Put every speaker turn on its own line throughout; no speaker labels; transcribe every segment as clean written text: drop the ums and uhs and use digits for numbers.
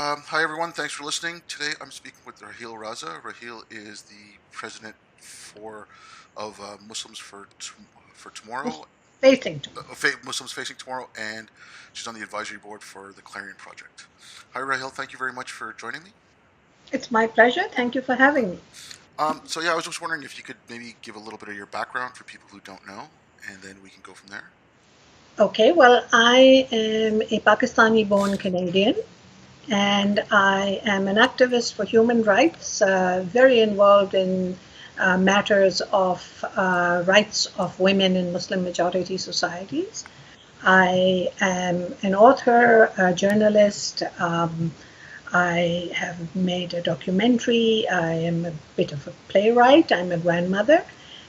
Hi everyone, thanks for listening. Today I'm speaking with Raheel Raza. Raheel is the president for of Muslims for Tomorrow,
Facing tomorrow.
Muslims Facing Tomorrow, and she's on the advisory board for the Clarion Project. Hi Raheel, thank you very much for joining me.
It's my pleasure. Thank you for having me.
So yeah, I was just wondering if you could maybe give a little bit of your background for people who don't know, and then we can go from there.
Okay, well, I am a Pakistani born Canadian and I am an activist for human rights, very involved in matters of rights of women in Muslim majority societies. I am an author, a journalist. I have made a documentary. I am a bit of a playwright. I'm a grandmother.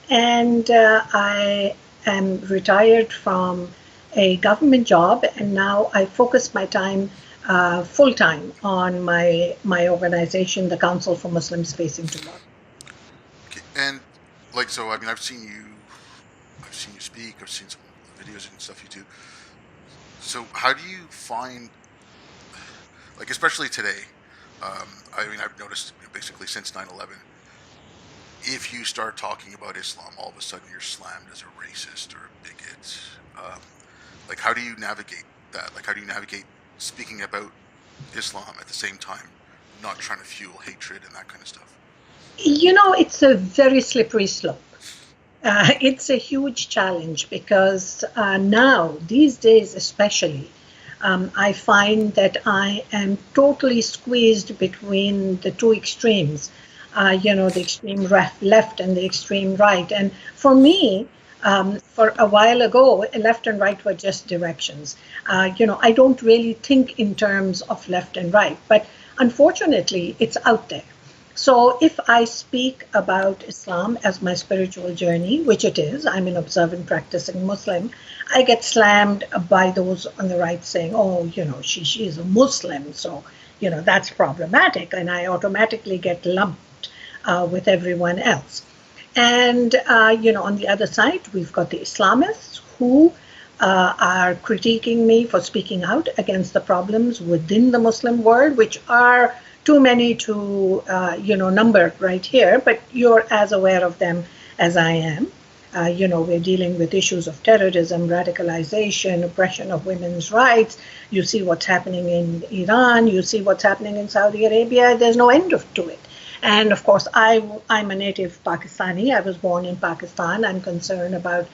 And I am retired from a government job. And now I focus my time full time on my organization, the Council for Muslims Facing Tomorrow.
Okay, and like so, I mean, I've seen you speak, I've seen some of the videos and stuff you do. So how do you find, like, especially today? I mean, I've noticed basically since 9/11, if you start talking about Islam, all of a sudden you're slammed as a racist or a bigot. Um, like, how do you navigate that? Like, how do you navigate speaking about Islam at the same time, not trying to fuel hatred and that kind of stuff?
It's a very slippery slope. It's a huge challenge because now, these days especially, I find that I am totally squeezed between the two extremes, the extreme left and the extreme right. And for me, for a while ago, left and right were just directions. I don't really think in terms of left and right, but unfortunately, it's out there. So if I speak about Islam as my spiritual journey, which it is, I'm an observant practicing Muslim, I get slammed by those on the right saying, oh, she is a Muslim, so, that's problematic. And I automatically get lumped with everyone else. And, on the other side, we've got the Islamists who are critiquing me for speaking out against the problems within the Muslim world, which are too many to number right here, but you're as aware of them as I am. We're dealing with issues of terrorism, radicalization, oppression of women's rights. You see what's happening in Iran. You see what's happening in Saudi Arabia. There's no end to it. And of course, I'm a native Pakistani. I was born in Pakistan. I'm concerned about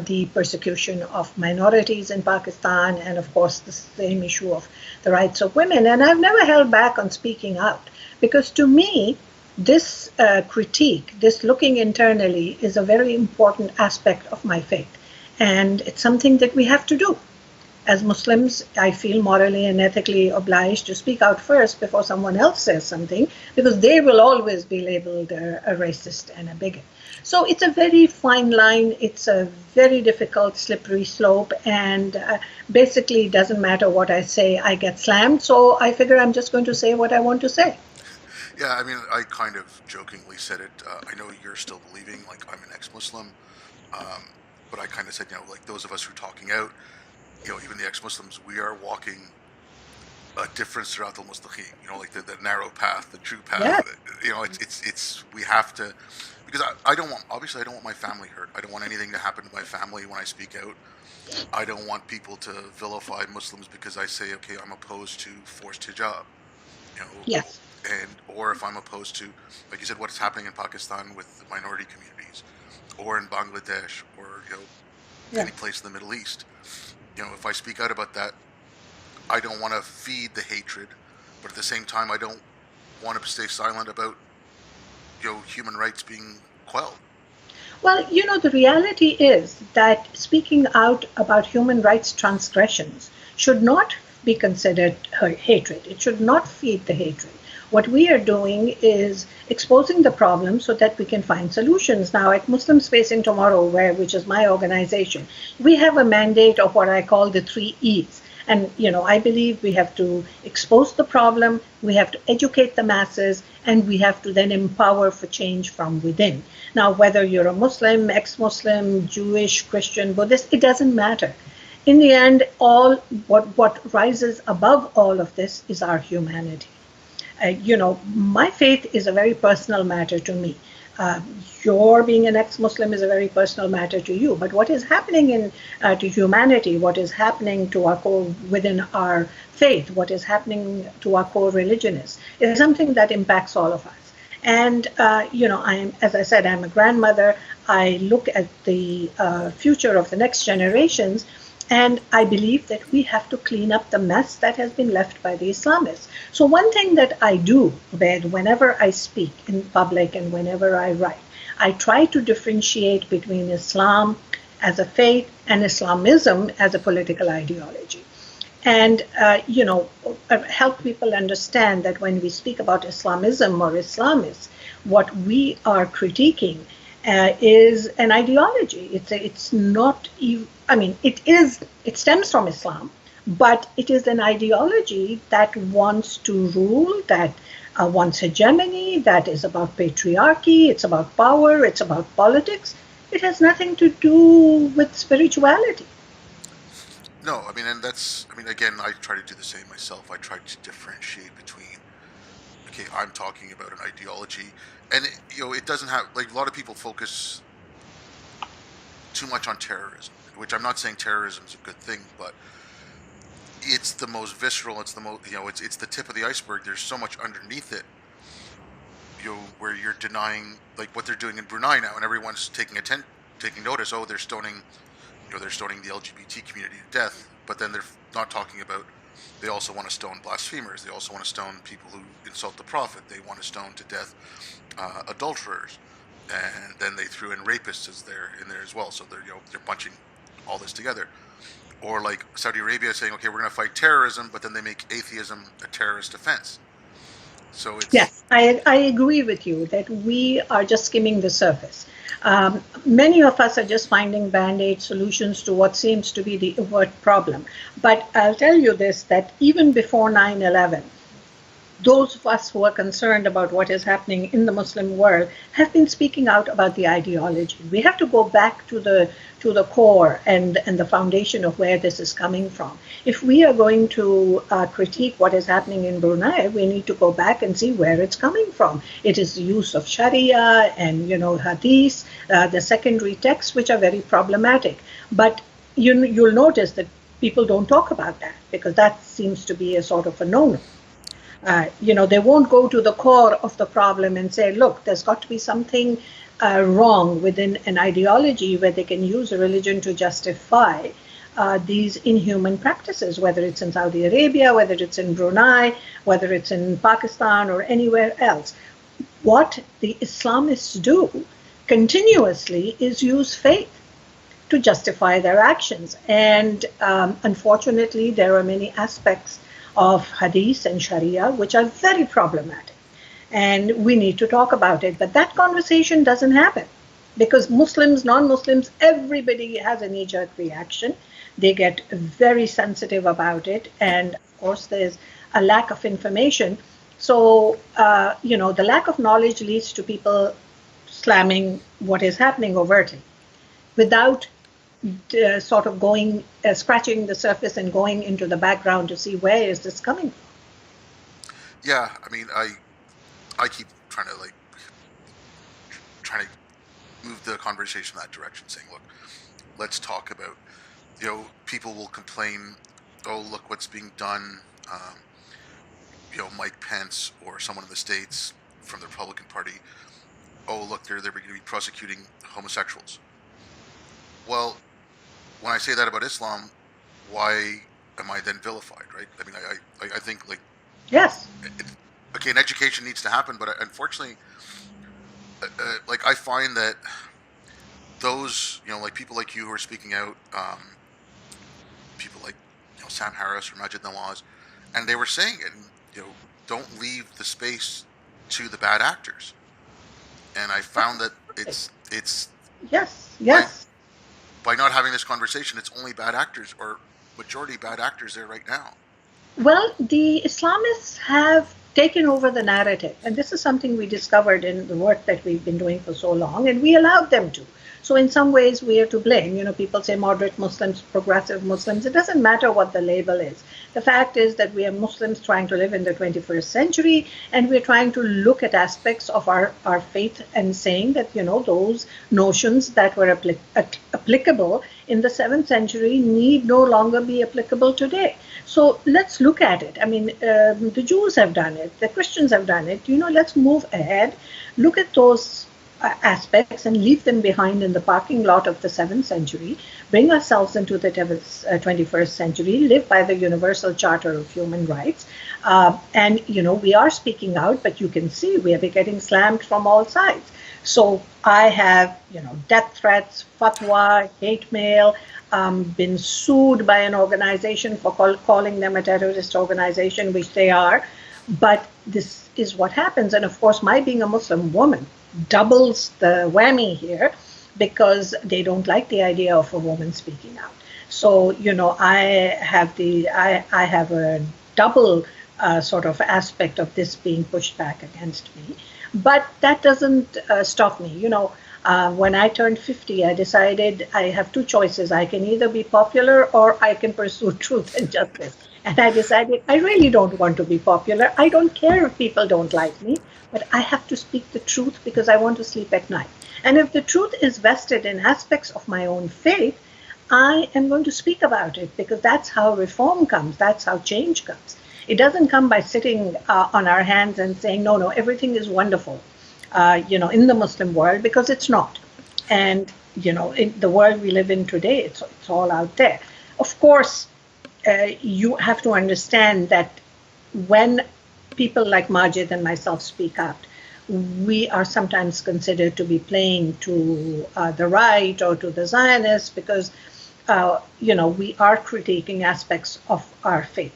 the persecution of minorities in Pakistan, and of course, the same issue of the rights of women. And I've never held back on speaking out because to me, this critique, this looking internally, is a very important aspect of my faith. And it's something that we have to do. As Muslims, I feel morally and ethically obliged to speak out first before someone else says something, because they will always be labeled a racist and a bigot. So it's a very fine line. It's a very difficult, slippery slope. And basically, it doesn't matter what I say, I get slammed. So I figure I'm just going to say what I want to say.
Yeah, I mean, I kind of jokingly said it. I know you're still believing, like I'm an ex-Muslim, um, but I kind of said, like those of us who are talking out, even the ex-Muslims, we are walking a difference throughout the mustaqim. Like the narrow path, the true path.
Yes,
It's we have to, because I don't want, obviously I don't want my family hurt. I don't want anything to happen to my family when I speak out. I don't want people to vilify Muslims because I say, okay, I'm opposed to forced hijab. You know,
yes,
and or if I'm opposed to, like you said, what's happening in Pakistan with the minority communities, or in Bangladesh, or any
yes.
place in the Middle East. If I speak out about that, I don't want to feed the hatred, but at the same time, I don't want to stay silent about human rights being quelled.
Well, the reality is that speaking out about human rights transgressions should not be considered hatred. It should not feed the hatred. What we are doing is exposing the problem so that we can find solutions. Now, at Muslims Facing Tomorrow, which is my organization, we have a mandate of what I call the three E's. And, I believe we have to expose the problem, we have to educate the masses, and we have to then empower for change from within. Now, whether you're a Muslim, ex Muslim, Jewish, Christian, Buddhist, it doesn't matter. in the end, all what rises above all of this is our humanity. My faith is a very personal matter to me. Uh, your being an ex-Muslim is a very personal matter to you. But what is happening in to humanity, what is happening to our core within our faith, what is happening to our core religion is something that impacts all of us. And I am, as I said, I'm a grandmother. I look at the future of the next generations, and I believe that we have to clean up the mess that has been left by the Islamists. So one thing that I do, whenever I speak in public and whenever I write, I try to differentiate between Islam as a faith and Islamism as a political ideology. And, help people understand that when we speak about Islamism or Islamists, what we are critiquing is an ideology. It's not even, I mean, it stems from Islam, but it is an ideology that wants to rule, that wants hegemony, that is about patriarchy, it's about power, it's about politics. It has nothing to do with spirituality.
No, I mean, and that's, I mean, again, I try to do the same myself. I try to differentiate between, okay, I'm talking about an ideology, and it doesn't have, like, a lot of people focus too much on terrorism, which I'm not saying terrorism is a good thing, but it's the most visceral. It's the most, it's the tip of the iceberg. There's so much underneath it, where you're denying, like what they're doing in Brunei now, and everyone's taking notice. Oh, they're stoning the LGBT community to death, but then they're not talking about, they also want to stone blasphemers. They also want to stone people who insult the Prophet. They want to stone to death adulterers, and then they threw in rapists in there as well. So they're bunching all this together. Or like Saudi Arabia saying, okay, we're going to fight terrorism, but then they make atheism a terrorist offense. So it's,
Yes, I agree with you that we are just skimming the surface. Many of us are just finding band-aid solutions to what seems to be the overt problem. But I'll tell you this, that even before 9/11, those of us who are concerned about what is happening in the Muslim world have been speaking out about the ideology. We have to go back to the core and the foundation of where this is coming from. If we are going to critique what is happening in Brunei, we need to go back and see where it's coming from. It is the use of Sharia and Hadith, the secondary texts, which are very problematic. But you'll notice that people don't talk about that because that seems to be a sort of a no-no. They won't go to the core of the problem and say, look, there's got to be something wrong within an ideology where they can use a religion to justify these inhuman practices, whether it's in Saudi Arabia, whether it's in Brunei, whether it's in Pakistan or anywhere else. What the Islamists do continuously is use faith to justify their actions. And unfortunately, there are many aspects of Hadith and Sharia, which are very problematic. And we need to talk about it. But that conversation doesn't happen because Muslims, non-Muslims, everybody has a knee-jerk reaction. They get very sensitive about it. And of course, there's a lack of information. So, the lack of knowledge leads to people slamming what is happening overtly without sort of going, scratching the surface and going into the background to see where is this coming from.
yeah, I mean, I keep trying to move the conversation in that direction, saying, look, let's talk about, people will complain, oh, look what's being done, Mike Pence or someone in the States from the Republican Party, oh, look, they're going to be prosecuting homosexuals. Well, when I say that about Islam, why am I then vilified, right? I mean, I think, like,
Yes.
Okay, an education needs to happen, but unfortunately, like, I find that those, like people like you who are speaking out, people like, Sam Harris or Majid Nawaz, and they were saying it, don't leave the space to the bad actors. And I found that it's
Yes.
by not having this conversation, it's only bad actors or majority bad actors there right now.
Well, the Islamists have taken over the narrative, and this is something we discovered in the work that we've been doing for so long, and we allowed them to. So in some ways we are to blame. People say moderate Muslims, progressive Muslims. It doesn't matter what the label is. The fact is that we are Muslims trying to live in the 21st century, and we're trying to look at aspects of our faith and saying that, those notions that were applicable in the 7th century need no longer be applicable today. So let's look at it. I mean, the Jews have done it, the Christians have done it. Let's move ahead, look at those aspects and leave them behind in the parking lot of the 7th century, bring ourselves into the 21st century, live by the Universal Charter of Human Rights. And, we are speaking out, but you can see we are getting slammed from all sides. So I have, death threats, fatwa, hate mail, been sued by an organization for calling them a terrorist organization, which they are. But this is what happens. And of course, my being a Muslim woman doubles the whammy here, because they don't like the idea of a woman speaking out. So, I have a double sort of aspect of this being pushed back against me. But that doesn't stop me. When I turned 50, I decided I have two choices. I can either be popular or I can pursue truth and justice. And I decided I really don't want to be popular. I don't care if people don't like me, but I have to speak the truth because I want to sleep at night. And if the truth is vested in aspects of my own faith, I am going to speak about it, because that's how reform comes. That's how change comes. It doesn't come by sitting on our hands and saying, no, everything is wonderful, in the Muslim world, because it's not. And, in the world we live in today, it's all out there. Of course, you have to understand that when people like Majid and myself speak out, we are sometimes considered to be playing to the right or to the Zionists, because, we are critiquing aspects of our faith.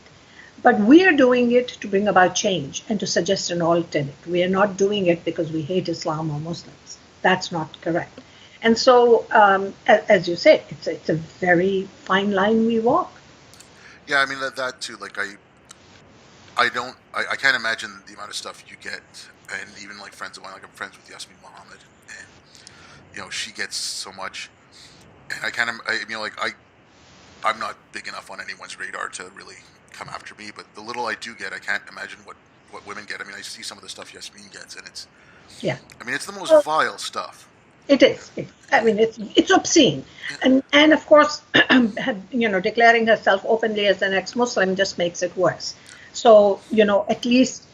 But we are doing it to bring about change and to suggest an alternate. We are not doing it because we hate Islam or Muslims. That's not correct. And so, as you say, it's a very fine line we walk.
Yeah, I mean that too. Like I can't imagine the amount of stuff you get, and even like friends of mine, like I'm friends with Yasmin Mohammed, and she gets so much, and I'm not big enough on anyone's radar to really come after me, but the little I do get, I can't imagine what women get. I mean, I see some of the stuff Yasmin gets, and
Yeah.
it's the most vile stuff.
It is. I mean, it's obscene, and of course, declaring herself openly as an ex-Muslim just makes it worse. So, at least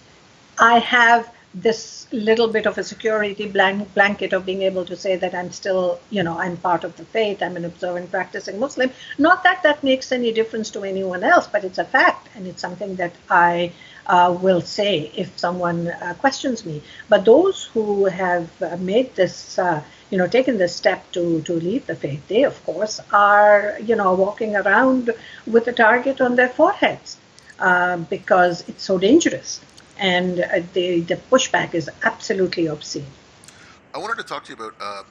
I have this little bit of a security blanket of being able to say that I'm still, I'm part of the faith. I'm an observant, practicing Muslim. Not that that makes any difference to anyone else, but it's a fact, and it's something that I will say if someone questions me. But those who have made this, taken this step to leave the faith, they, of course, are, walking around with a target on their foreheads, because it's so dangerous. And the pushback is absolutely obscene.
I wanted to talk to you about,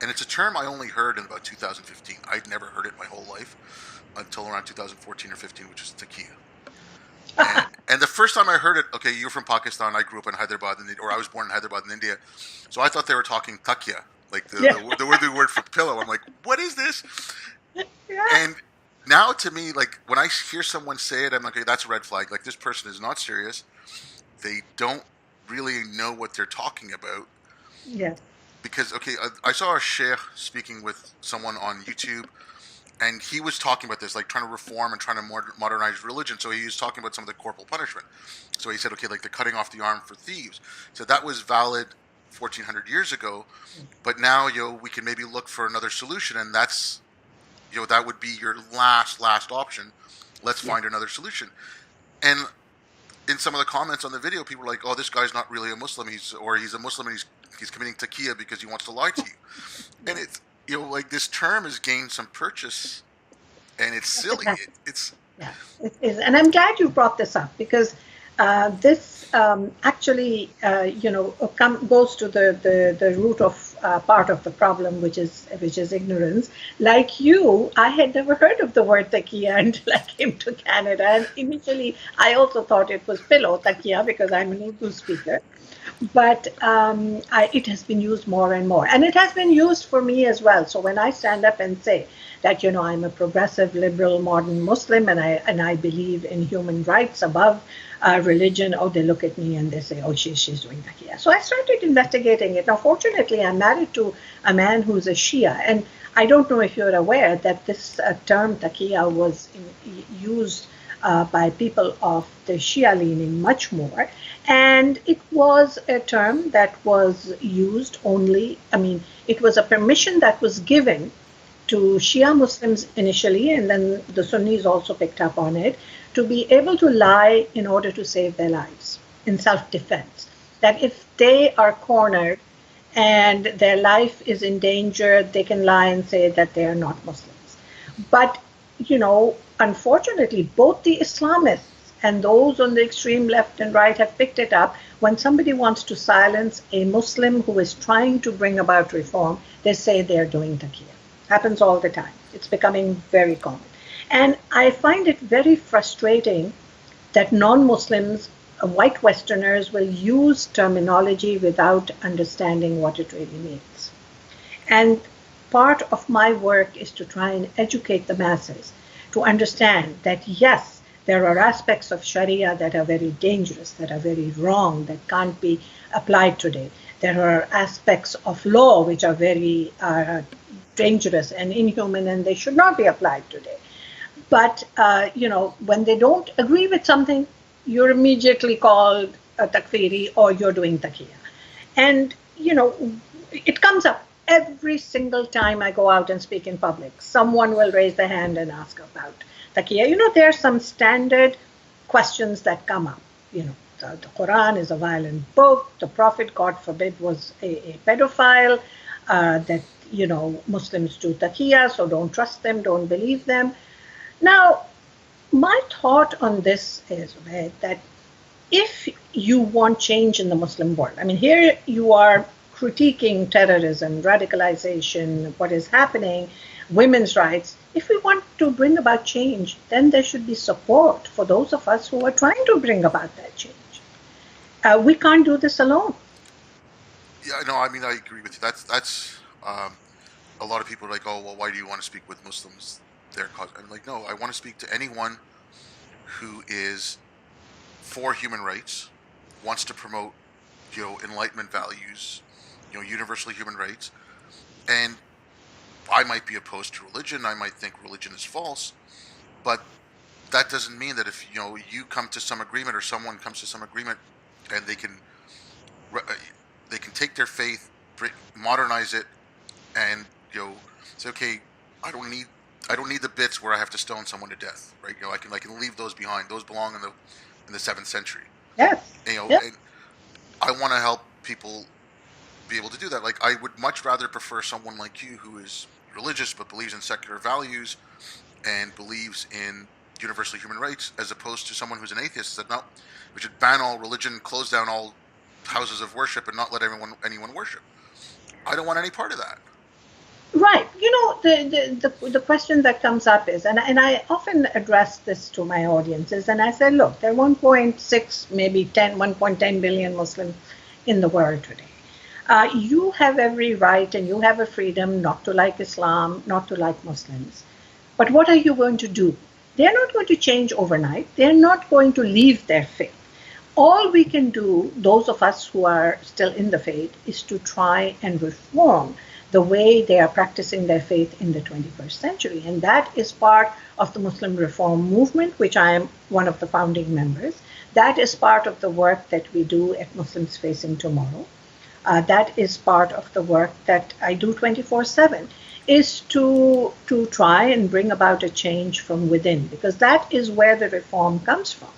and it's a term I only heard in about 2015. I'd never heard it my whole life until around 2014 or 15, which is taqiyya. And the first time I heard it, okay, you're from Pakistan, I grew up in Hyderabad, or I was born in Hyderabad in India, so I thought they were talking takya, like the word for pillow. I'm like, what is this?
Yeah.
And now to me, like when I hear someone say it, I'm like, okay, that's a red flag. Like this person is not serious. They don't really know what they're talking about.
Yeah.
Because, okay, I saw a sheikh speaking with someone on YouTube, and he was talking about this, like trying to reform and trying to modernize religion. So he was talking about some of the corporal punishment. So he said, okay, like the cutting off the arm for thieves. So that was valid 1400 years ago, but now, we can maybe look for another solution, and that's, that would be your last option. Let's find another solution. And in some of the comments on the video, people are like, "Oh, this guy's not really a Muslim. He's a Muslim and he's committing taqiyya because he wants to lie to you." And it's like this term has gained some purchase, and it's silly. It's
Yeah, it is, and I'm glad you brought this up, because This actually, goes to the root of part of the problem, which is ignorance. Like you, I had never heard of the word takia until I came to Canada, and initially I also thought it was pillow takia because I'm an Urdu speaker. But it has been used more and more, and it has been used for me as well. So when I stand up and say that I'm a progressive, liberal, modern Muslim, and I believe in human rights above religion, oh, they look at me and they say, oh, she's doing takia. So I started investigating it. Now, fortunately, I'm married to a man who's a Shia, and I don't know if you're aware that this term takia was used by people of the Shia leaning much more. And it was a term that was used only, it was a permission that was given to Shia Muslims initially, and then the Sunnis also picked up on it, to be able to lie in order to save their lives in self defense. That if they are cornered and their life is in danger, they can lie and say that they are not Muslims. But, unfortunately, both the Islamists and those on the extreme left and right have picked it up. When somebody wants to silence a Muslim who is trying to bring about reform, they say they're doing taqiyya. Happens all the time. It's becoming very common. And I find it very frustrating that non-Muslims, white Westerners, will use terminology without understanding what it really means. And part of my work is to try and educate the masses to understand that, yes, there are aspects of Sharia that are very dangerous, that are very wrong, that can't be applied today. There are aspects of law which are very dangerous and inhuman, and they should not be applied today. But, when they don't agree with something, you're immediately called a takfiri or you're doing taqiyya. And, it comes up every single time I go out and speak in public. Someone will raise their hand and ask about taqiyya. There are some standard questions that come up. The Quran is a violent book. The Prophet, God forbid, was a pedophile. That, Muslims do taqiyya, so don't trust them, don't believe them. Now, my thought on this is that if you want change in the Muslim world, here you are critiquing terrorism, radicalization, what is happening, women's rights. If we want to bring about change, then there should be support for those of us who are trying to bring about that change. We can't do this alone.
Yeah, no, I agree with you. That's a lot of people are like, oh, well, why do you want to speak with Muslims? Their cause. I'm like, no, I want to speak to anyone who is for human rights, wants to promote, enlightenment values, universally human rights, and I might be opposed to religion. I might think religion is false, but that doesn't mean that if you come to some agreement or someone comes to some agreement and they can take their faith, modernize it, and say, okay, I don't need the bits where I have to stone someone to death, right? I can leave those behind. Those belong in the 7th century.
Yes. Yes.
And I want to help people be able to do that. Like, I would much rather prefer someone like you who is religious but believes in secular values and believes in universal human rights, as opposed to someone who's an atheist that, no, we should ban all religion, close down all houses of worship, and not let anyone worship. I don't want any part of that.
Right. The question that comes up is, and I often address this to my audiences, and I say, look, there are 1.6, maybe 1.10 billion Muslims in the world today. You have every right and you have a freedom not to like Islam, not to like Muslims. But what are you going to do? They're not going to change overnight. They're not going to leave their faith. All we can do, those of us who are still in the faith, is to try and reform the way they are practicing their faith in the 21st century. And that is part of the Muslim Reform Movement, which I am one of the founding members. That is part of the work that we do at Muslims Facing Tomorrow. That is part of the work that I do 24/7, is to try and bring about a change from within, because that is where the reform comes from.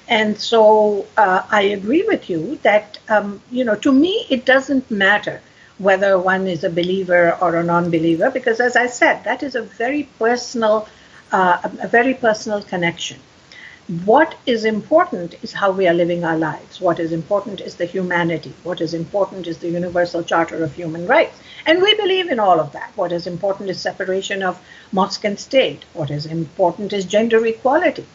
And so I agree with you that, to me, it doesn't matter whether one is a believer or a non-believer, because, as I said, that is a very personal connection. What is important is how we are living our lives. What is important is the humanity. What is important is the Universal Charter of Human Rights. And we believe in all of that. What is important is separation of mosque and state. What is important is gender equality.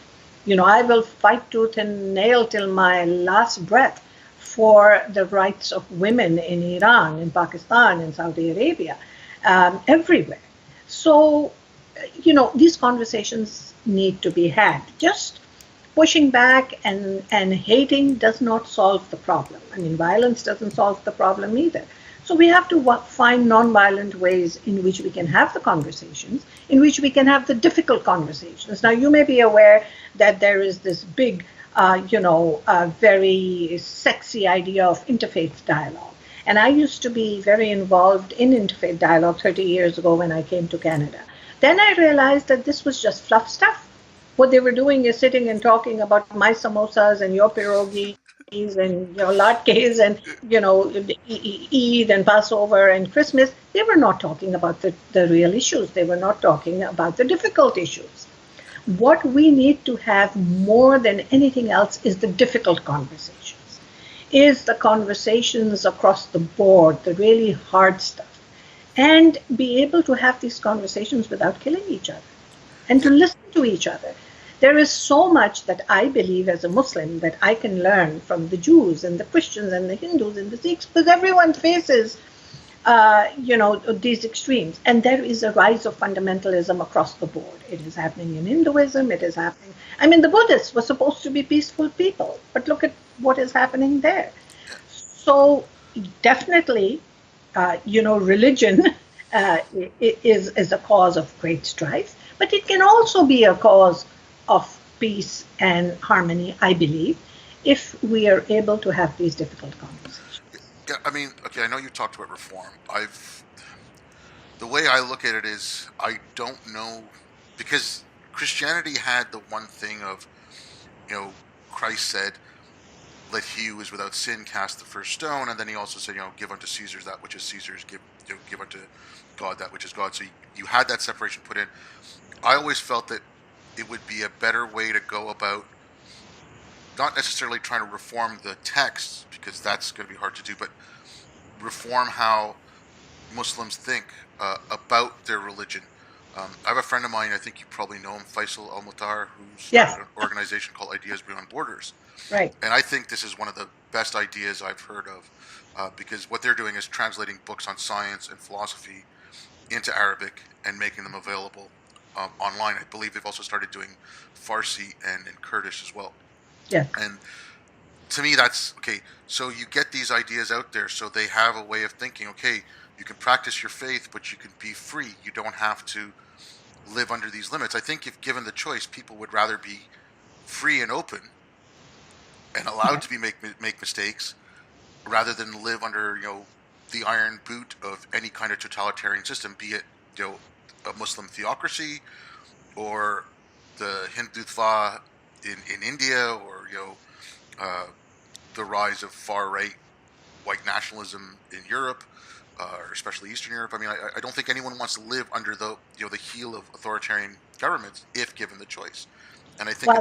I will fight tooth and nail till my last breath for the rights of women in Iran, in Pakistan, in Saudi Arabia, everywhere. So, these conversations need to be had. Just pushing back and hating does not solve the problem. I mean, violence doesn't solve the problem either. So we have to find non-violent ways in which we can have the conversations, in which we can have the difficult conversations. Now, you may be aware that there is this big, very sexy idea of interfaith dialogue. And I used to be very involved in interfaith dialogue 30 years ago when I came to Canada. Then I realized that this was just fluff stuff. What they were doing is sitting and talking about my samosas and your pierogies and your latkes and Eid and Passover and Christmas. They were not talking about the real issues. They were not talking about the difficult issues. What we need to have more than anything else is the difficult conversations, is the conversations across the board, the really hard stuff, and be able to have these conversations without killing each other and to listen to each other. There is so much that I believe as a Muslim that I can learn from the Jews and the Christians and the Hindus and the Sikhs, because everyone faces, these extremes. And there is a rise of fundamentalism across the board. It is happening in Hinduism. It is happening. I mean, the Buddhists were supposed to be peaceful people, but look at what is happening there. So definitely, religion is a cause of great strife, but it can also be a cause of peace and harmony, I believe, if we are able to have these difficult conversations.
Yeah, I mean, okay, I know you talked about reform. The way I look at it is, I don't know, because Christianity had the one thing of, Christ said, "Let he who is without sin cast the first stone," and then he also said, "Give unto Caesar that which is Caesar's, give unto God that which is God." So you had that separation put in. I always felt that it would be a better way to go about not necessarily trying to reform the texts, because that's going to be hard to do, but reform how Muslims think about their religion. I have a friend of mine, I think you probably know him, Faisal Al-Mutar, who started an organization called Ideas Beyond Borders.
Right.
And I think this is one of the best ideas I've heard of, because what they're doing is translating books on science and philosophy into Arabic and making them available online. I believe they've also started doing Farsi and in Kurdish as well.
Yeah.
And to me, that's okay. So you get these ideas out there, so they have a way of thinking. Okay, you can practice your faith, but you can be free. You don't have to live under these limits. I think if given the choice, people would rather be free and open and allowed to make mistakes, rather than live under the iron boot of any kind of totalitarian system, be it a Muslim theocracy or the Hindutva in India, or the rise of far right white nationalism in Europe, or especially Eastern Europe. I mean, I don't think anyone wants to live under the heel of authoritarian governments if given the choice. And I think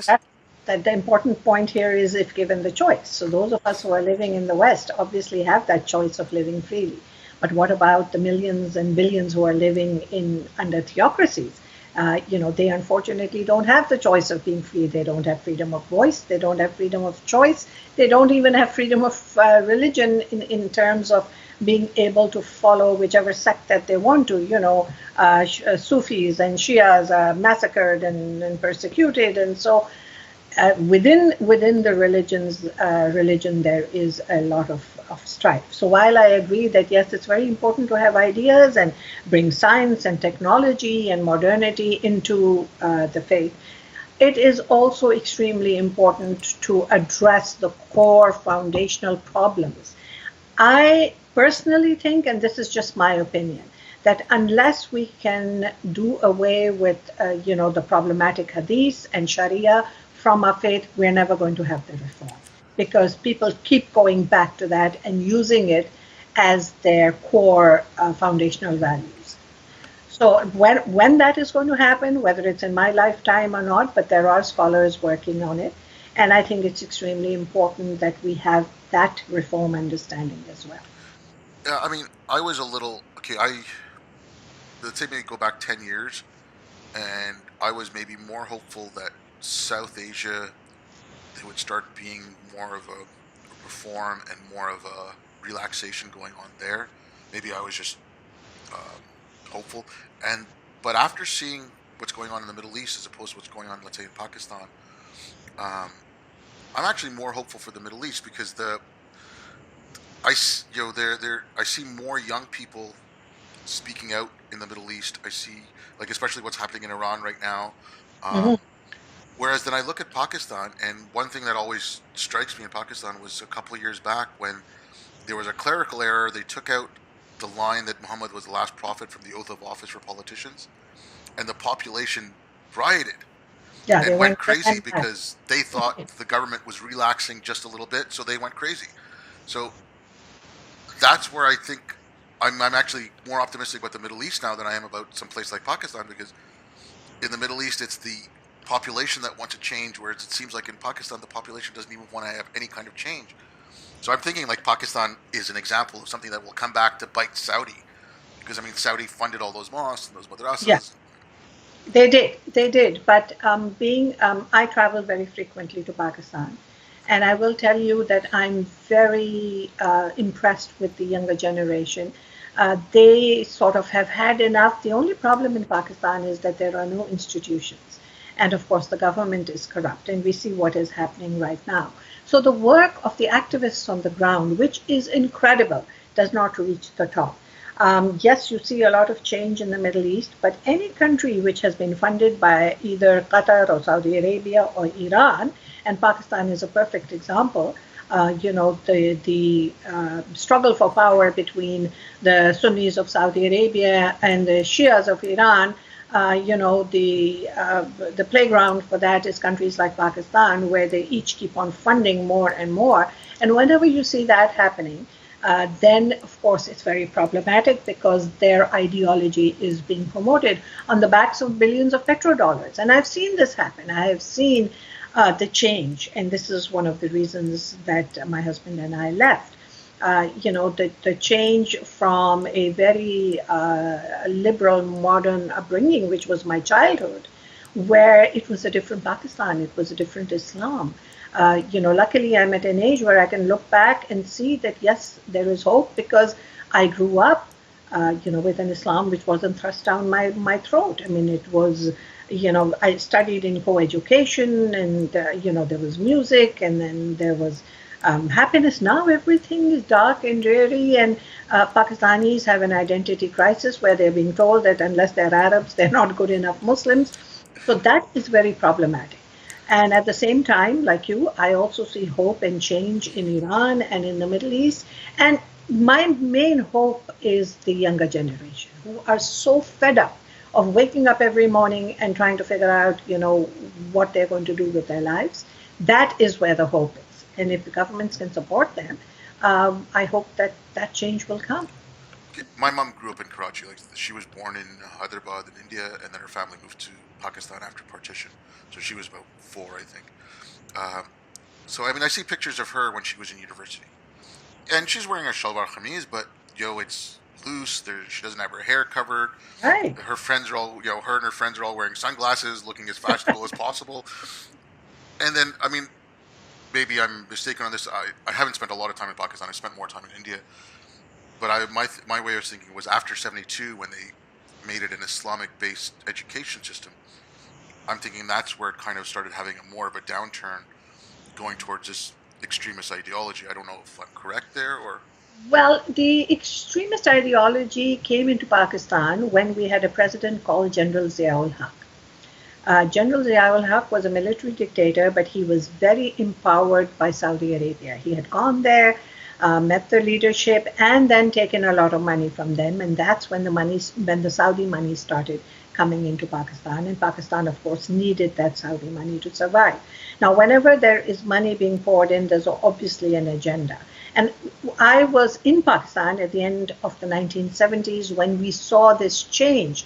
the important point here is if given the choice. So those of us who are living in the West obviously have that choice of living freely. But what about the millions and billions who are living under theocracies? They unfortunately don't have the choice of being free. They don't have freedom of voice. They don't have freedom of choice. They don't even have freedom of religion in terms of being able to follow whichever sect that they want to. Sufis and Shias are massacred and persecuted, and so within the religion there is a lot of strife. So while I agree that yes, it's very important to have ideas and bring science and technology and modernity into the faith, it is also extremely important to address the core foundational problems. I personally think, and this is just my opinion, that unless we can do away with the problematic hadith and sharia from our faith, we're never going to have the reform, because people keep going back to that and using it as their core foundational values. So when that is going to happen, whether it's in my lifetime or not, but there are scholars working on it, and I think it's extremely important that we have that reform understanding as well.
Yeah, I mean, I was a little okay. Let's say maybe go back 10 years, and I was maybe more hopeful that South Asia they would start being more of a reform and more of a relaxation going on there. Maybe I was just hopeful, and but after seeing what's going on in the Middle East as opposed to what's going on, let's say in Pakistan, um, I'm actually more hopeful for the Middle East because there I see more young people speaking out in the Middle East. I see like especially what's happening in Iran right now.
Mhm.
Um, Whereas then I look at Pakistan, and one thing that always strikes me in Pakistan was a couple of years back when there was a clerical error. They took out the line that Muhammad was the last prophet from the oath of office for politicians, and the population rioted
Yeah, they
and went
went
crazy
and back.
because they thought the government was relaxing just a little bit, so they went crazy. So that's where I think I'm actually more optimistic about the Middle East now than I am about some place like Pakistan because in the Middle East, it's the population that wants to change, whereas it seems like in Pakistan, the population doesn't even want to have any kind of change. So I'm thinking like Pakistan is an example of something that will come back to bite Saudi, because I mean Saudi funded all those mosques and those
Yeah,
madrasas.
they did. But I travel very frequently to Pakistan, and I will tell you that I'm very impressed with the younger generation. They sort of have had enough. The only problem in Pakistan is that there are no institutions. And of course, the government is corrupt, and we see what is happening right now. So the work of the activists on the ground, which is incredible, does not reach the top. Yes, you see a lot of change in the Middle East, but any country which has been funded by either Qatar or Saudi Arabia or Iran, and Pakistan is a perfect example. The struggle for power between the Sunnis of Saudi Arabia and the Shias of Iran. The playground for that is countries like Pakistan, where they each keep on funding more and more. And whenever you see that happening, then of course it's very problematic because their ideology is being promoted on the backs of billions of petrodollars. And I've seen this happen. I have seen the change, and this is one of the reasons that my husband and I left. The change from a very liberal, modern upbringing, which was my childhood, where it was a different Pakistan, it was a different Islam. Luckily, I'm at an age where I can look back and see that yes, there is hope because I grew up, with an Islam which wasn't thrust down my throat. I mean, it was, I studied in co-education, and there was music, and then there was happiness. Now everything is dark and dreary, and Pakistanis have an identity crisis where they're being told that unless they're Arabs, they're not good enough Muslims. So that is very problematic. And at the same time, like you, I also see hope and change in Iran and in the Middle East. And my main hope is the younger generation who are so fed up of waking up every morning and trying to figure out, what they're going to do with their lives. That is where the hope is. And if the governments can support them, I hope that that change will come.
My mom grew up in Karachi. Like she was born in Hyderabad in India, and then her family moved to Pakistan after partition. So she was about 4, I think. Um, so I mean, I see pictures of her when she was in university, and she's wearing a shalwar kameez, but it's loose. She doesn't have her hair covered.
Right.
Her friends are all, her and her friends are all wearing sunglasses, looking as fashionable as possible. And then, I mean, maybe I'm mistaken on this. I haven't spent a lot of time in Pakistan. I spent more time in India. But my way of thinking was after '72 when they made it an Islamic-based education system. I'm thinking that's where it kind of started having a more of a downturn, going towards this extremist ideology. I don't know if I'm correct there or.
Well, the extremist ideology came into Pakistan when we had a president called General Ziaul Haq. General Ziaul Haq was a military dictator, but he was very empowered by Saudi Arabia. He had gone there, met the leadership, and then taken a lot of money from them, and that's when the Saudi money started coming into Pakistan. And Pakistan, of course, needed that Saudi money to survive. Now, whenever there is money being poured in, there's obviously an agenda. And I was in Pakistan at the end of the 1970s when we saw this change.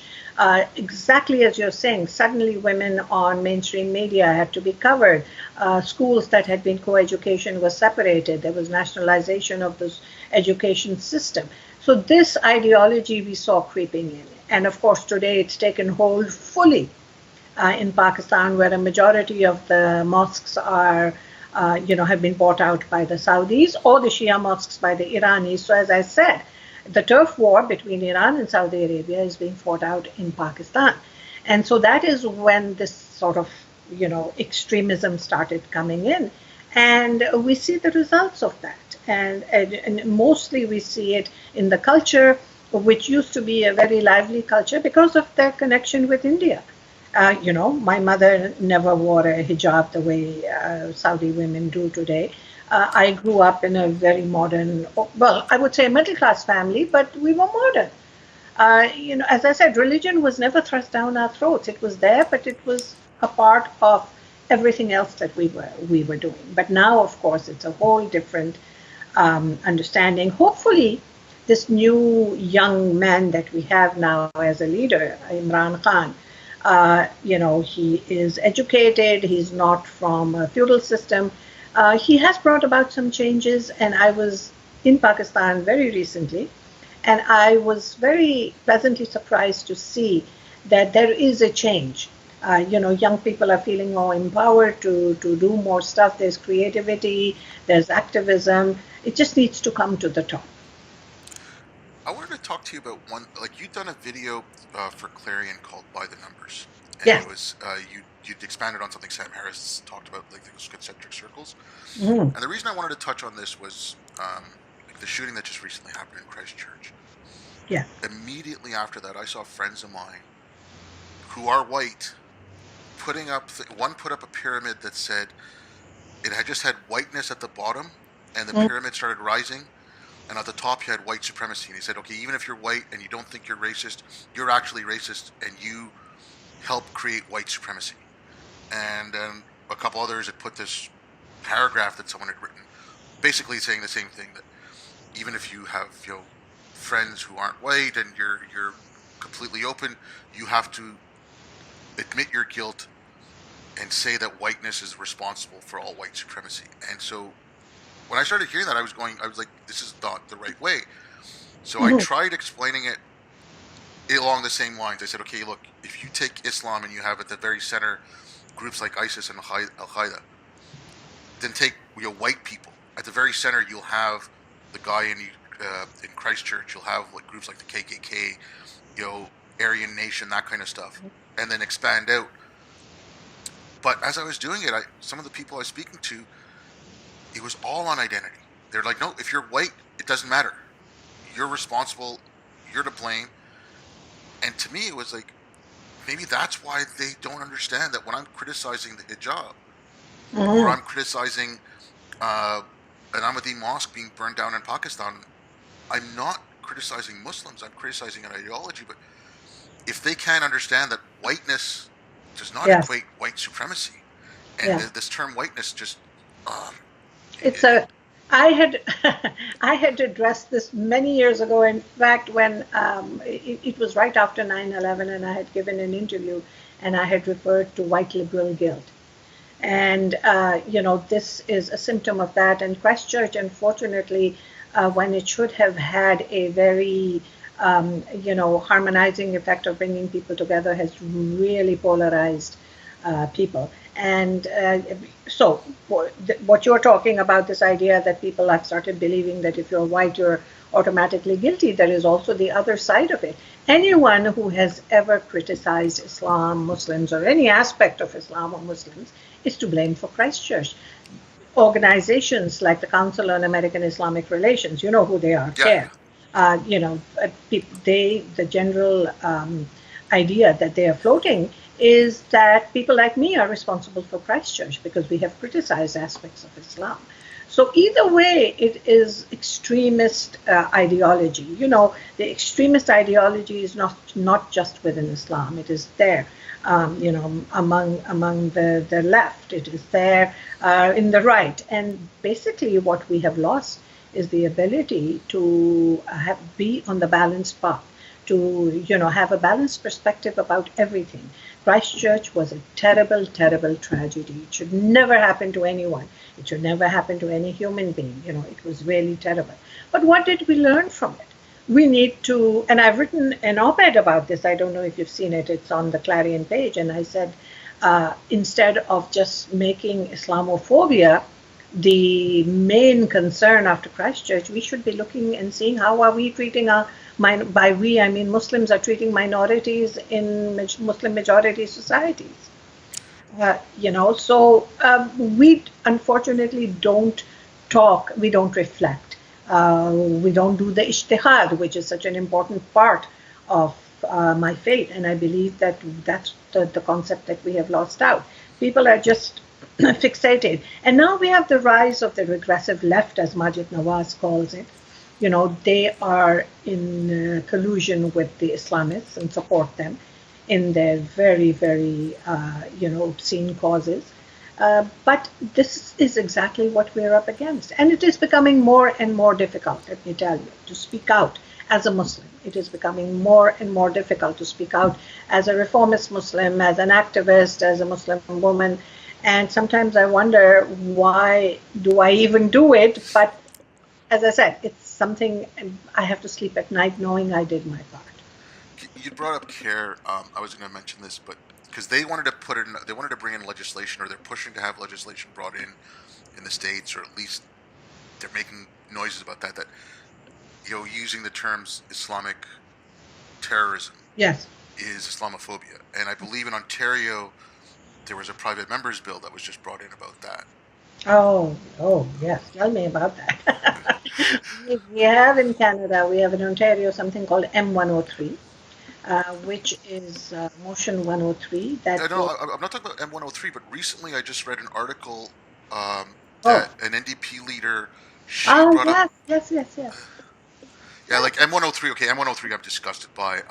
Exactly as you're saying, suddenly women on mainstream media had to be covered. Schools that had been co-education were separated. There was nationalization of the education system. So this ideology we saw creeping in. And of course, today it's taken hold fully in Pakistan, where a majority of the mosques are, have been bought out by the Saudis, or the Shia mosques by the Iranis. So as I said, the turf war between Iran and Saudi Arabia is being fought out in Pakistan. And so that is when this sort of, extremism started coming in. And we see the results of that. And mostly we see it in the culture, which used to be a very lively culture because of their connection with India. My mother never wore a hijab the way Saudi women do today. I grew up in a very modern, well, I would say a middle class family, but we were modern. As I said, religion was never thrust down our throats. It was there, but it was a part of everything else that we were doing. But now, of course, it's a whole different understanding. Hopefully, this new young man that we have now as a leader, Imran Khan, he is educated. He's not from a feudal system. He has brought about some changes, and I was in Pakistan very recently, and I was very pleasantly surprised to see that there is a change. Young people are feeling more empowered to do more stuff. There's creativity, there's activism. It just needs to come to the top.
I wanted to talk to you about one, like you'd done a video for Clarion called "By the Numbers," and
Yes.
it was you'd expanded on something Sam Harris talked about, like those concentric circles.
Mm.
And the reason I wanted to touch on this was the shooting that just recently happened in Christchurch.
Yeah.
Immediately after that, I saw friends of mine who are white putting up one put up a pyramid that said it had just had whiteness at the bottom, and the pyramid started rising. And at the top, you had white supremacy. And he said, okay, even if you're white and you don't think you're racist, you're actually racist, and you help create white supremacy. And then a couple others had put this paragraph that someone had written, basically saying the same thing, that even if you have friends who aren't white and you're completely open, you have to admit your guilt and say that whiteness is responsible for all white supremacy. And so when I started hearing that, I was like, this is not the right way. So I tried explaining it along the same lines. I said, okay, look, if you take Islam and you have at the very center groups like ISIS and Al-Qaeda, then take white people. At the very center, you'll have the guy in Christchurch. You'll have like groups like the KKK, Aryan Nation, that kind of stuff, and then expand out. But as I was doing it, some of the people I was speaking to, it was all on identity. They're like, no, if you're white, it doesn't matter. You're responsible. You're to blame. And to me, it was like, maybe that's why they don't understand that when I'm criticizing the hijab, or I'm criticizing an Ahmadi mosque being burned down in Pakistan, I'm not criticizing Muslims. I'm criticizing an ideology. But if they can't understand that whiteness does not equate white supremacy, and this term whiteness just
I had addressed this many years ago. In fact, when it was right after 9/11, and I had given an interview, and I had referred to white liberal guilt. And this is a symptom of that. And Christchurch, unfortunately, when it should have had a very harmonizing effect of bringing people together, has really polarized people. And so what you're talking about, this idea that people have started believing that if you're white, you're automatically guilty, there is also the other side of it. Anyone who has ever criticized Islam, Muslims, or any aspect of Islam or Muslims is to blame for Christchurch. Organizations like the Council on American Islamic Relations, you know who they are, CARE. The general idea that they are floating is that people like me are responsible for Christchurch because we have criticized aspects of Islam. So either way, it is extremist ideology. The extremist ideology is not just within Islam. It is there, among the left. It is there in the right. And basically, what we have lost is the ability to be on the balanced path, to have a balanced perspective about everything. Christchurch was a terrible, terrible tragedy. It should never happen to anyone. It should never happen to any human being. It was really terrible. But what did we learn from it? We need to, and I've written an op-ed about this. I don't know if you've seen it. It's on the Clarion page. And I said, instead of just making Islamophobia the main concern after Christchurch, we should be looking and seeing how are we treating our, by we, I mean Muslims are treating minorities in Muslim majority societies. So we unfortunately don't talk, we don't reflect. We don't do the ijtihad, which is such an important part of my faith. And I believe that that's the concept that we have lost out. People are just fixated. And now we have the rise of the regressive left, as Majid Nawaz calls it. They are in collusion with the Islamists and support them in their very, very, obscene causes. But this is exactly what we're up against. And it is becoming more and more difficult, let me tell you, to speak out as a Muslim. It is becoming more and more difficult to speak out as a reformist Muslim, as an activist, as a Muslim woman. And sometimes I wonder, why do I even do it? But as I said, it's something I have to sleep at night knowing I did my part.
You brought up CARE. I was going to mention this, but because they wanted to put in, they wanted to bring in legislation, or they're pushing to have legislation brought in the States, or at least they're making noises about that. That using the terms Islamic terrorism,
yes,
is Islamophobia, and I believe in Ontario there was a private member's bill that was just brought in about that.
Oh, yes. Tell me about that. We have in Canada, we have in Ontario something called M103, which is Motion 103.
I
That
know,
will,
I'm not talking about M103, but recently I just read an article
oh,
that an NDP leader, she brought up.
yes.
Yeah, like M103. Okay, M103. I'm disgusted by.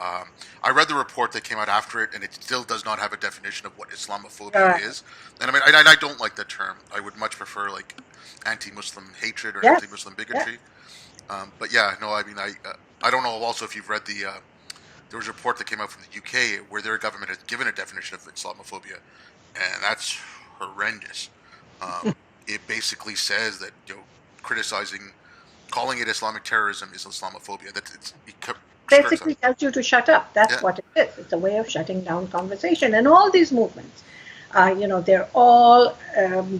I read the report that came out after it, and it still does not have a definition of what Islamophobia
Right.
is. And I mean, I don't like that term. I would much prefer like anti-Muslim hatred or
Yes,
anti-Muslim
yes.
bigotry. But yeah, no, I mean, I don't know. Also, if you've read there was a report that came out from the UK where their government has given a definition of Islamophobia, and that's horrendous. It basically says that criticizing, calling it Islamic terrorism is Islamophobia. That it skirts on.
Basically tells you to shut up. That's
Yeah,
what it is. It's a way of shutting down conversation. And all these movements, they're all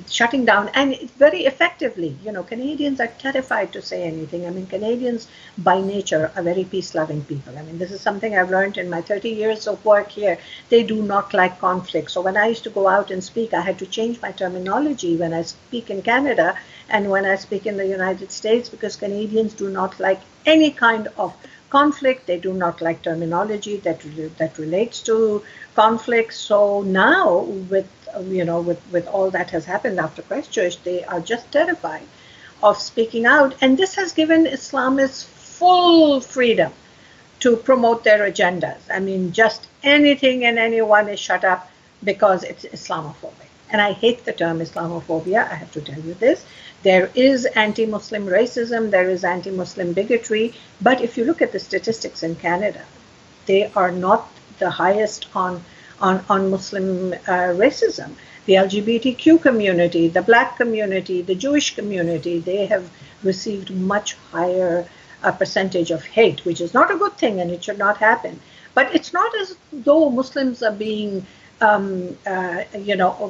shutting down, and very effectively. Canadians are terrified to say anything. I mean, Canadians by nature are very peace-loving people. I mean, this is something I've learned in my 30 years of work here. They do not like conflict. So when I used to go out and speak, I had to change my terminology when I speak in Canada and when I speak in the United States, because Canadians do not like any kind of conflict. They do not like terminology that relates to conflict. So now, with all that has happened after Christchurch, they are just terrified of speaking out, and this has given Islamists full freedom to promote their agendas. I mean, just anything and anyone is shut up because it's Islamophobic. And I hate the term Islamophobia, I have to tell you this. There is anti-Muslim racism, there is anti-Muslim bigotry, but if you look at the statistics in Canada, they are not the highest on Muslim racism. The LGBTQ community, the Black community, the Jewish community, they have received much higher percentage of hate, which is not a good thing and it should not happen. But it's not as though Muslims are being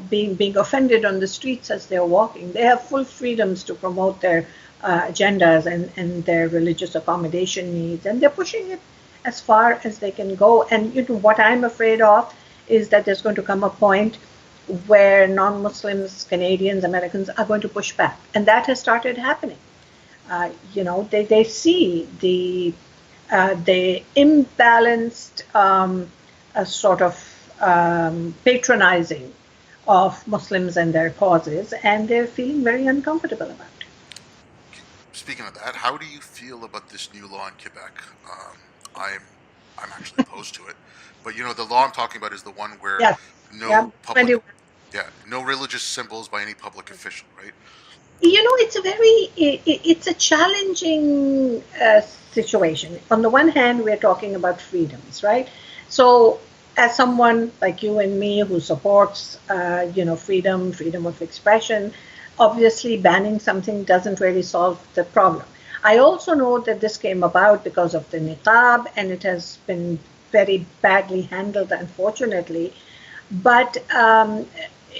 being offended on the streets as they're walking. They have full freedoms to promote their agendas and their religious accommodation needs, and they're pushing it as far as they can go. And what I'm afraid of is that there's going to come a point where non-Muslims, Canadians, Americans are going to push back, and that has started happening. They see the imbalanced sort of patronizing of Muslims and their causes, and they're feeling very uncomfortable about it.
speaking of that, how do you feel about this new law in Quebec? I'm I'm actually opposed to it, but the law I'm talking about is the one where
Yes. Yeah.
no public,
21.
yeah, no religious symbols by any public official, right?
It's a it's a challenging situation. On the one hand, we're talking about freedoms, right? So, as someone like you and me who supports, freedom of expression, obviously banning something doesn't really solve the problem. I also know that this came about because of the niqab, and it has been very badly handled, unfortunately. But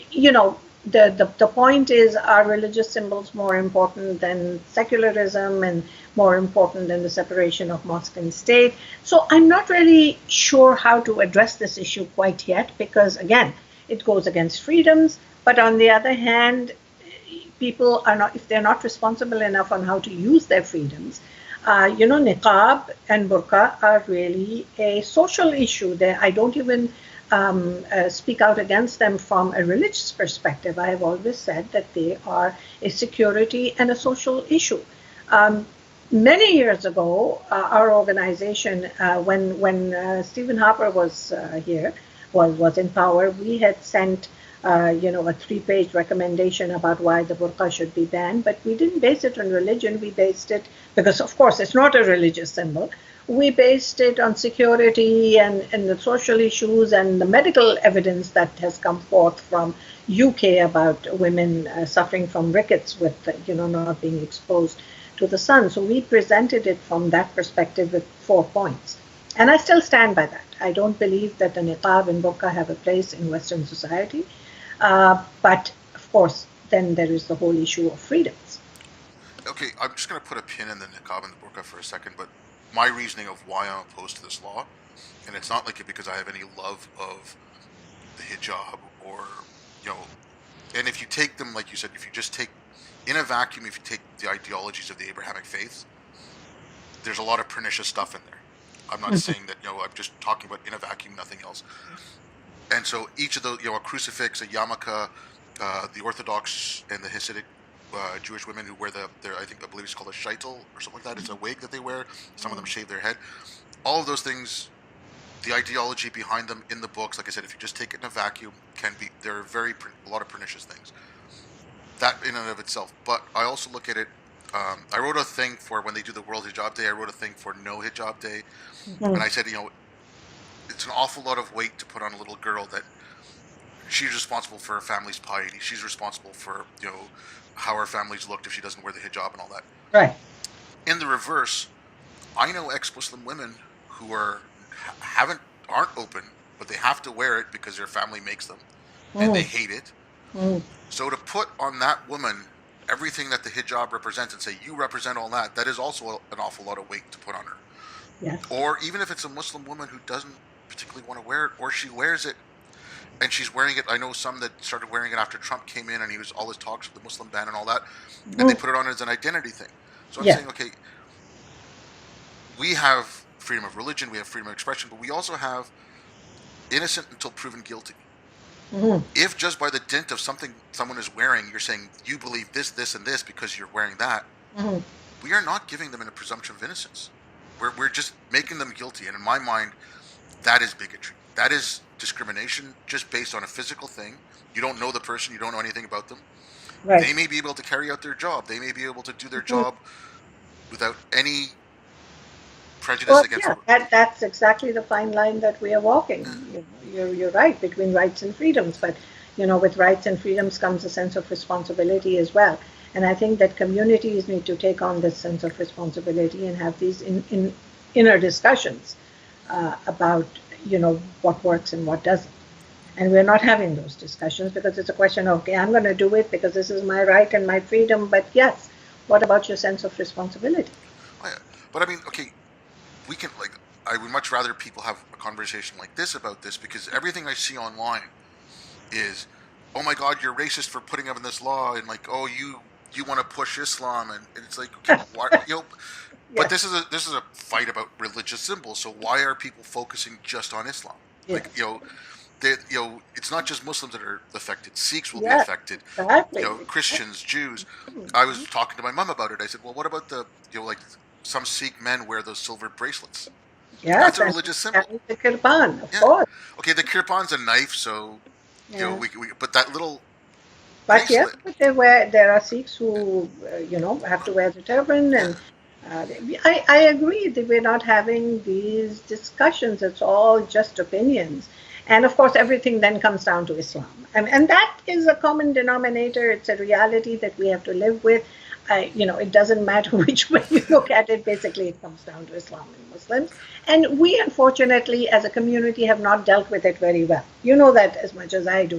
you know, the point is, are religious symbols more important than secularism and more important than the separation of mosque and state? So I'm not really sure how to address this issue quite yet, because again, it goes against freedoms. But on the other hand, people are not, if they're not responsible enough on how to use their freedoms, niqab and burqa are really a social issue. I don't even speak out against them from a religious perspective. I have always said that they are a security and a social issue. Um, Many years ago, our organization, when Stephen Harper was here, was in power, we had sent a three-page recommendation about why the burqa should be banned, but we didn't base it on religion. We based it, because of course it's not a religious symbol. We based it on security and the social issues and the medical evidence that has come forth from UK about women suffering from rickets with, not being exposed to the sun. So we presented it from that perspective with 4 points. And I still stand by that. I don't believe that the niqab and burqa have a place in Western society. But of course, then there is the whole issue of freedoms.
Okay, I'm just going to put a pin in the niqab and the burqa for a second, but my reasoning of why I'm opposed to this law, and it's not like it because I have any love of the hijab or, you know, and if you take them, like you said, if you just take in a vacuum, if you take the ideologies of the Abrahamic faiths, there's a lot of pernicious stuff in there. I'm not saying that, I'm just talking about in a vacuum, nothing else. And so each of those, a crucifix, a yarmulke, the Orthodox and the Hasidic Jewish women who wear I believe it's called a sheitel or something like that. It's a wig that they wear. Some of them shave their head. All of those things, the ideology behind them in the books, like I said, if you just take it in a vacuum, there are a lot of pernicious things. That in and of itself. But I also look at it. I wrote a thing for when they do the World Hijab Day. I wrote a thing for No Hijab Day, and I said, it's an awful lot of weight to put on a little girl that she's responsible for her family's piety. She's responsible for how her family's looked if she doesn't wear the hijab and all that.
Right.
In the reverse, I know ex-Muslim women who aren't open, but they have to wear it because their family makes them, and they hate it. So to put on that woman everything that the hijab represents and say you represent all that, that is also an awful lot of weight to put on her.
Yes.
Or even if it's a Muslim woman who doesn't particularly want to wear it, or she wears it and she's wearing it. I know some that started wearing it after Trump came in and he was all his talks with the Muslim ban and all that, and they put it on as an identity thing. So I'm saying, okay, we have freedom of religion, we have freedom of expression, but we also have innocent until proven guilty. If just by the dint of something someone is wearing, you're saying you believe this, this, and this because you're wearing that, we are not giving them a presumption of innocence. We're just making them guilty. And in my mind, that is bigotry. That is discrimination just based on a physical thing. You don't know the person. You don't know anything about them. Right. They may be able to carry out their job. They may be able to do their job without any prejudice against them.
That's exactly the fine line that we are walking. You're right, between rights and freedoms. But, with rights and freedoms comes a sense of responsibility as well. And I think that communities need to take on this sense of responsibility and have these inner discussions about, what works and what doesn't. And we're not having those discussions because it's a question of, okay, I'm going to do it because this is my right and my freedom. But yes, what about your sense of responsibility?
Oh, yeah. But I mean, okay, we can, I would much rather people have a conversation like this about this, because everything I see online is, oh my God, you're racist for putting up in this law, and oh, you want to push Islam, and it's like, okay, why, but this is a fight about religious symbols. So why are people focusing just on Islam?
Yes.
it's not just Muslims that are affected. Sikhs will be
Yeah,
affected.
exactly.
Christians, Jews. I was
Mhm.
talking to my mom about it. I said, well, what about like some Sikh men wear those silver bracelets? That's
Yes,
a
and
religious symbol.
carry the kirpan, of
Yeah.
course.
Okay, the kirpan's a knife, so
Yeah.
but that little
But yes,
bracelet.
but there are Sikhs who, have to wear the turban,
Yeah.
and uh, I agree that we're not having these discussions. It's all just opinions. And of course, everything then comes down to Islam. And that is a common denominator. It's a reality that we have to live with. It doesn't matter which way you look at it. Basically, it comes down to Islam and Muslims. And we, unfortunately, as a community, have not dealt with it very well. You know that as much as I do.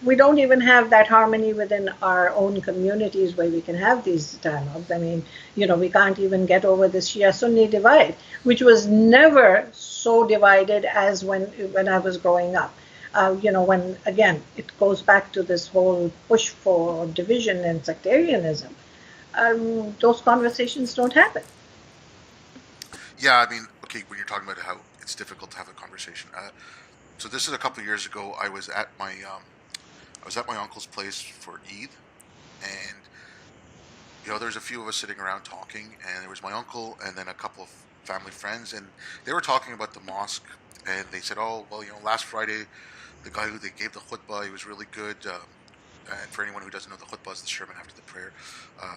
We don't even have that harmony within our own communities where we can have these dialogues. I mean, we can't even get over the Shia Sunni divide, which was never so divided as when I was growing up. When again it goes back to this whole push for division and sectarianism, those conversations don't happen.
Yeah, I mean, okay, when you're talking about how it's difficult to have a conversation. So this is a couple of years ago. I was at my uncle's place for Eid, and there's a few of us sitting around talking, and there was my uncle and then a couple of family friends, and they were talking about the mosque, and they said, "Oh, well, last Friday, the guy who they gave the khutbah, he was really good." And for anyone who doesn't know, the khutbah is the sermon after the prayer. Uh,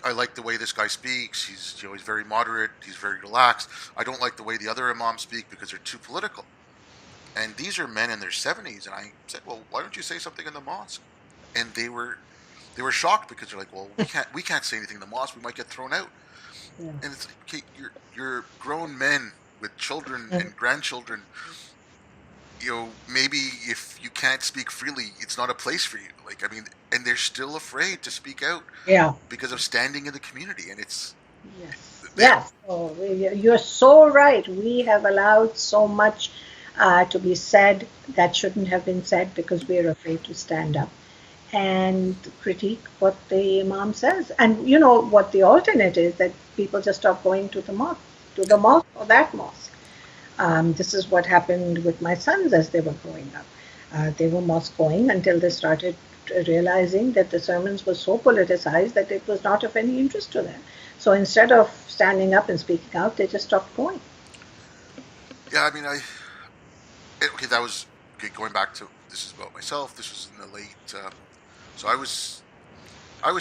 I like the way this guy speaks. He's very moderate. He's very relaxed. I don't like the way the other imams speak because they're too political. And these are men in their 70s. And I said, well, why don't you say something in the mosque? And they were shocked because they're like, well, we can't say anything in the mosque. We might get thrown out.
Yeah.
And it's like, okay, you're grown men with children and grandchildren. Maybe if you can't speak freely, it's not a place for you. Like, I mean, and they're still afraid to speak out
Yeah.
because of standing in the community. And it's,
Yes.
they,
Yes. Oh, you're so right. We have allowed so much to be said that shouldn't have been said because we're afraid to stand up and critique what the imam says. And you know what the alternate is, that people just stop going to the mosque or that mosque. This is what happened with my sons as they were growing up. They were mosque going until they started realizing that the sermons were so politicized that it was not of any interest to them. So instead of standing up and speaking out, they just stopped going.
yeah, I mean, okay, that was okay. Going back to this is about myself. This was in the late. So I was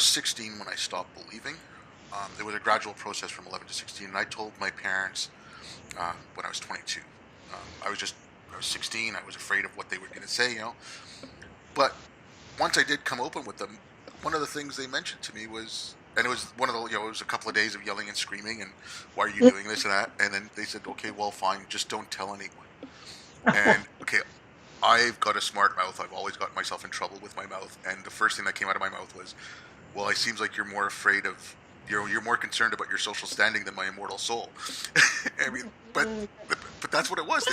16 when I stopped believing. There was a gradual process from 11 to 16, and I told my parents when I was 22. I was 16. I was afraid of what they were going to say, But once I did come open with them, one of the things they mentioned to me was, and it was one of the, it was a couple of days of yelling and screaming, and why are you doing this and that? And then they said, okay, well, fine, just don't tell anyone. And okay, I've got a smart mouth. I've always gotten myself in trouble with my mouth, and the first thing that came out of my mouth was, well, it seems like you're more afraid of, you're more concerned about your social standing than my immortal soul. I mean, but that's what it was.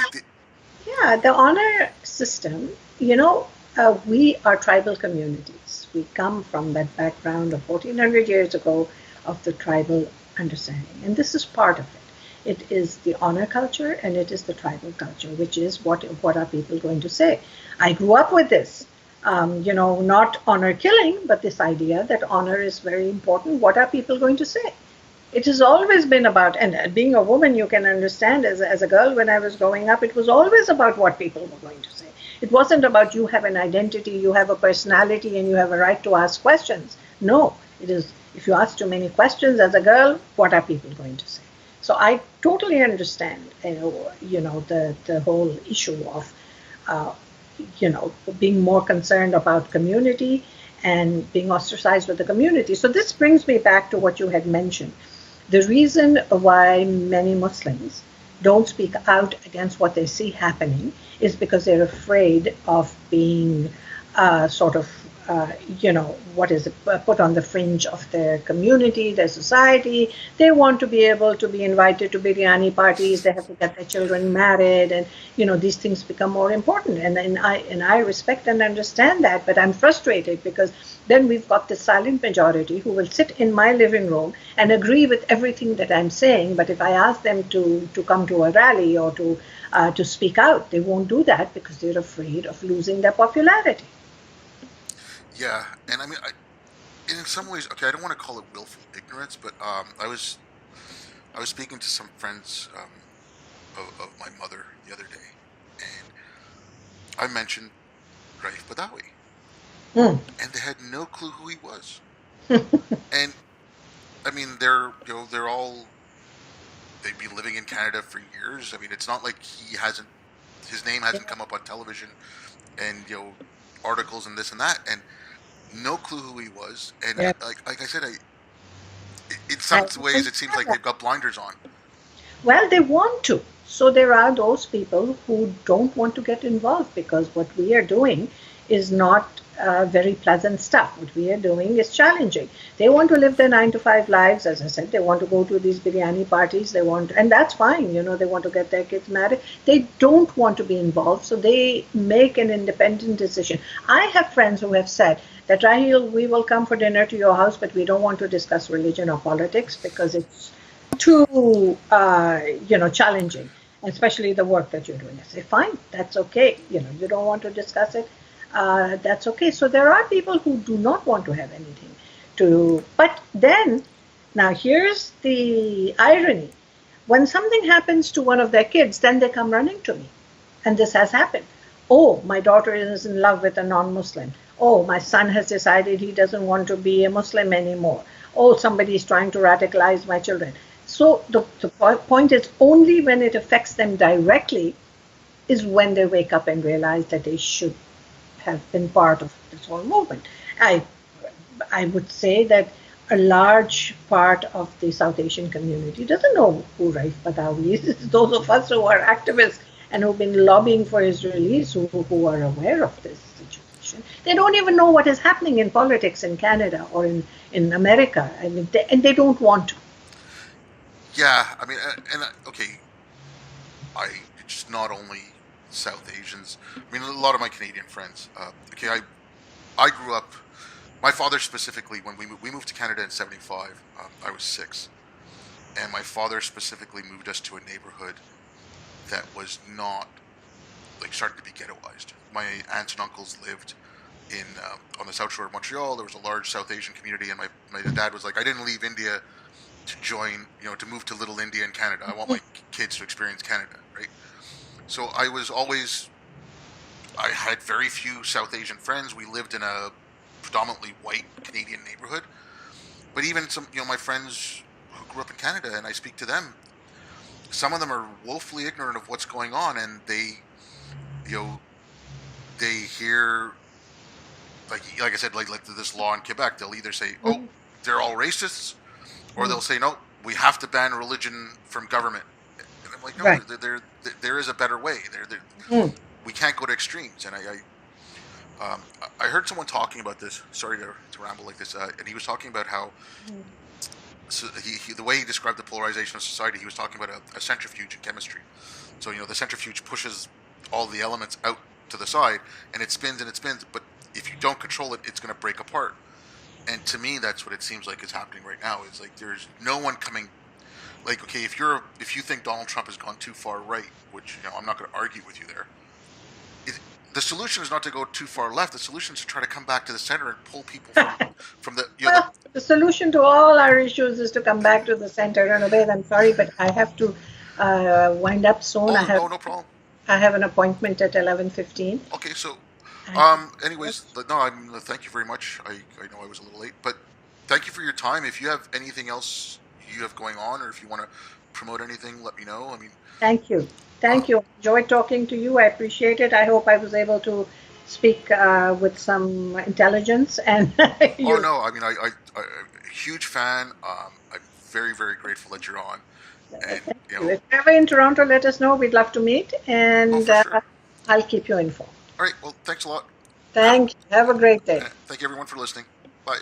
Yeah, the honor system, we are tribal communities. We come from that background of 1400 years ago of the tribal understanding. And this is part of it. It is the honor culture and it is the tribal culture, which is what are people going to say? I grew up with this. Not honor killing, but this idea that honor is very important. What are people going to say? It has always been about, and being a woman, you can understand, as a girl when I was growing up, it was always about what people were going to say. It wasn't about you have an identity, you have a personality, and you have a right to ask questions. No, it is, if you ask too many questions as a girl, what are people going to say? So I totally understand, the whole issue of, uh, being more concerned about community and being ostracized with the community. So this brings me back to what you had mentioned. The reason why many Muslims don't speak out against what they see happening is because they're afraid of being sort of what is it, put on the fringe of their community, their society. They want to be able to be invited to biryani parties. They have to get their children married, and these things become more important. And I respect and understand that, but I'm frustrated because then we've got the silent majority who will sit in my living room and agree with everything that I'm saying. But if I ask them to come to a rally or to speak out, they won't do that because they're afraid of losing their popularity.
Yeah, and I mean, in some ways, okay, I don't want to call it willful ignorance, but I was speaking to some friends of my mother the other day, and I mentioned Raif Badawi,
Mm.
and they had no clue who he was. And I mean, they're all they've been living in Canada for years. I mean, it's not like his name hasn't come up on television and articles and this and that, and no clue who he was. And
Yeah.
like I said, in
I
some ways, it seems
understand
like
that.
they've got blinders on.
Well, they want to. So there are those people who don't want to get involved because what we are doing is not very pleasant stuff. What we are doing is challenging. They want to live their 9 to 5 lives, as I said. They want to go to these biryani parties. And that's fine. They want to get their kids married. They don't want to be involved, so they make an independent decision. I have friends who have said that, Raheel, we will come for dinner to your house, but we don't want to discuss religion or politics because it's too challenging, especially the work that you're doing. I say fine, that's okay. You don't want to discuss it, that's okay. So there are people who do not want to have anything to, but then, now here's the irony. When something happens to one of their kids, then they come running to me, and this has happened. Oh, my daughter is in love with a non-Muslim. Oh, my son has decided he doesn't want to be a Muslim anymore. Oh, somebody is trying to radicalize my children. So the point is, only when it affects them directly is when they wake up and realize that they should have been part of this whole movement. I I would say that a large part of the South Asian community doesn't know who Raif Badawi is. It's those of us who are activists and who've been lobbying for his release who are aware of this situation. They don't even know what is happening in politics in Canada or in America. I mean, and they don't want to.
Yeah, I mean, okay, it's not only South Asians. I mean, a lot of my Canadian friends. Okay, I grew up. My father specifically, when we moved to Canada in '75, I was 6, and my father specifically moved us to a neighborhood that was not like starting to be ghettoized. My aunts and uncles lived in on the south shore of Montreal. There was a large South Asian community, and my dad was like, I didn't leave India to join, to move to Little India in Canada. I want my kids to experience Canada, right? So I had very few South Asian friends. We lived in a predominantly white Canadian neighborhood. But even some, my friends who grew up in Canada, and I speak to them, some of them are woefully ignorant of what's going on, and you know, they hear like I said, like this law in Quebec. They'll either say, "Oh, they're all racists," or they'll say, "No, we have to ban religion from government." And I'm like, "No,
Right.
there is a better way.
Mm.
We can't go to extremes." And I heard someone talking about this. Sorry to ramble like this. And he was talking about how so the way he described the polarization of society, he was talking about a centrifuge in chemistry. So the centrifuge pushes all the elements out to the side, and it spins and it spins. But if you don't control it, it's going to break apart. And to me, that's what it seems like is happening right now. Is like there's no one coming. Like, okay, if you think Donald Trump has gone too far right, which I'm not going to argue with you there. It, the solution is not to go too far left. The solution is to try to come back to the center and pull people from the
Well, the solution to all our issues is to come back to the center. And Obed, I'm sorry, but I have to wind up soon.
oh, no, no problem.
I have an appointment at 11:15.
Okay, so
I
anyways, no, thank you very much. I know I was a little late, but thank you for your time. If you have anything else you have going on, or if you want to promote anything, let me know. I mean,
Thank you.
uh,
Thank you. Enjoyed talking to you. I appreciate it. I hope I was able to speak with some intelligence and
oh
you.
no, I mean, I a huge fan. I'm very, very grateful that you're on, and
Thank you. If you're ever in Toronto, let us know. We'd love to meet,
oh,
and
for sure.
I'll keep you informed.
All right, well, thanks a lot.
Thank you. Have a great day.
Thank you everyone for listening. Bye.